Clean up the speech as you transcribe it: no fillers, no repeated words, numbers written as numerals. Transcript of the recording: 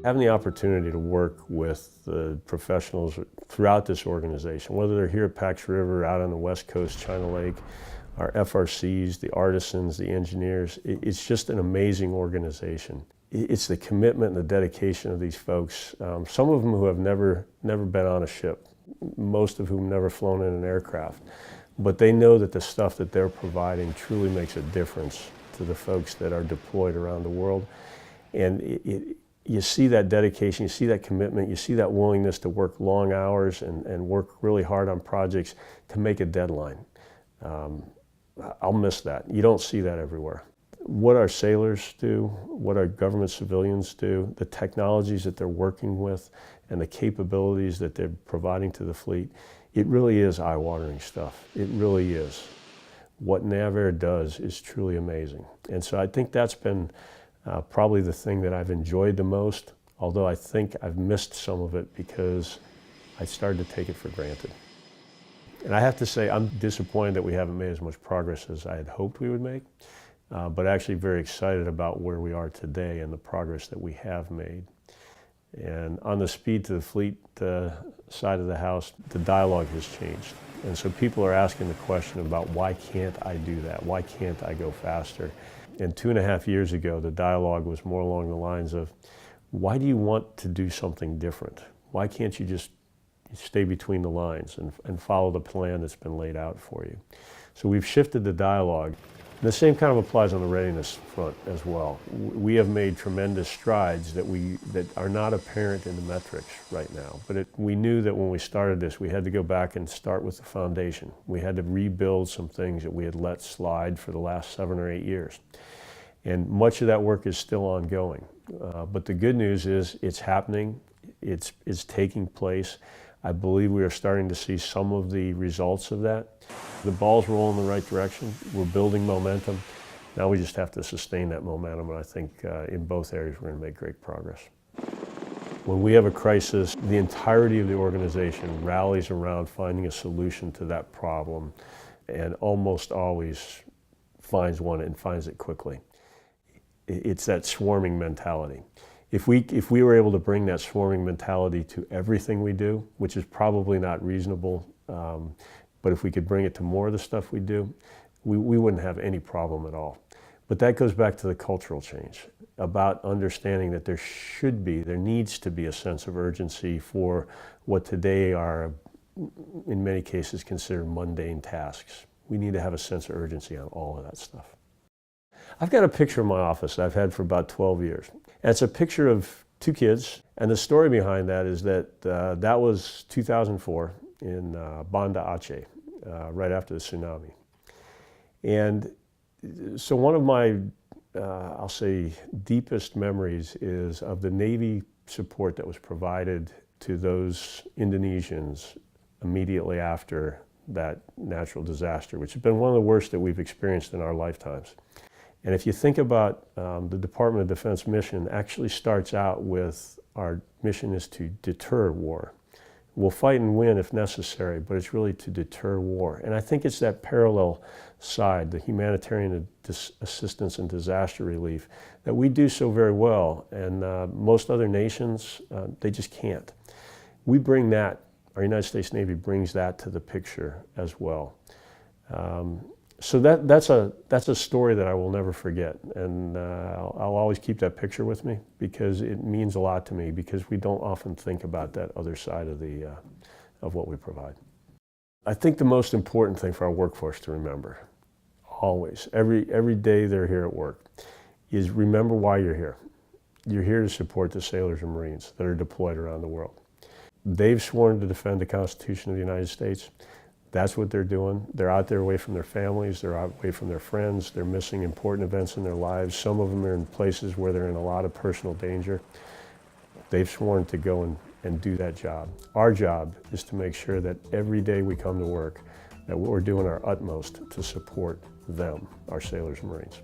Having the opportunity to work with the professionals throughout this organization, whether they're here at Pax River, out on the West Coast, China Lake, our FRCs, the artisans, the engineers, it's just an amazing organization. It's the commitment and the dedication of these folks, some of them who have never been on a ship, most of whom never flown in an aircraft, but they know that the stuff that they're providing truly makes a difference to the folks that are deployed around the world. And you see that dedication, you see that commitment, you see that willingness to work long hours and work really hard on projects to make a deadline. I'll miss that. You don't see that everywhere. What our sailors do, what our government civilians do, the technologies that they're working with, and the capabilities that they're providing to the fleet, it really is eye-watering stuff. It really is. What NAVAIR does is truly amazing. And so I think that's been probably the thing that I've enjoyed the most, although I think I've missed some of it because I started to take it for granted. And I have to say, I'm disappointed that we haven't made as much progress as I had hoped we would make, but actually very excited about where we are today and the progress that we have made. And on the speed to the fleet side of the house, the dialogue has changed. And so people are asking the question about why can't I do that? Why can't I go faster? And 2.5 years ago, the dialogue was more along the lines of, why do you want to do something different? Why can't you just stay between the lines and follow the plan that's been laid out for you? So we've shifted the dialogue. And the same kind of applies on the readiness front as well. We have made tremendous strides that are not apparent in the metrics right now. But we knew that when we started this, we had to go back and start with the foundation. We had to rebuild some things that we had let slide for the last 7 or 8 years. And much of that work is still ongoing. But the good news is it's happening, it's taking place. I believe we are starting to see some of the results of that. The ball's rolling in the right direction. We're building momentum. Now we just have to sustain that momentum, and I think in both areas we're going to make great progress. When we have a crisis, the entirety of the organization rallies around finding a solution to that problem, and almost always finds one and finds it quickly. It's that swarming mentality. If we were able to bring that swarming mentality to everything we do, which is probably not reasonable, but if we could bring it to more of the stuff we do, we wouldn't have any problem at all. But that goes back to the cultural change, about understanding that there needs to be a sense of urgency for what today are, in many cases, considered mundane tasks. We need to have a sense of urgency on all of that stuff. I've got a picture in my office that I've had for about 12 years. And it's a picture of 2 kids. And the story behind that is that that was 2004 in Banda Aceh, right after the tsunami. And so one of my, I'll say, deepest memories is of the Navy support that was provided to those Indonesians immediately after that natural disaster, which has been one of the worst that we've experienced in our lifetimes. And if you think about the Department of Defense mission, actually starts out with our mission is to deter war. We'll fight and win if necessary, but it's really to deter war. And I think it's that parallel side, the humanitarian assistance and disaster relief, that we do so very well. And most other nations, they just can't. We bring that, our United States Navy brings that to the picture as well. So that's a story that I will never forget, and I'll always keep that picture with me because it means a lot to me, because we don't often think about that other side of what we provide. I think the most important thing for our workforce to remember, always, every day they're here at work, is remember why you're here. You're here to support the sailors and Marines that are deployed around the world. They've sworn to defend the Constitution of the United States. That's what they're doing. They're out there away from their families, they're out away from their friends, they're missing important events in their lives. Some of them are in places where they're in a lot of personal danger. They've sworn to go and do that job. Our job is to make sure that every day we come to work, that we're doing our utmost to support them, our sailors and Marines.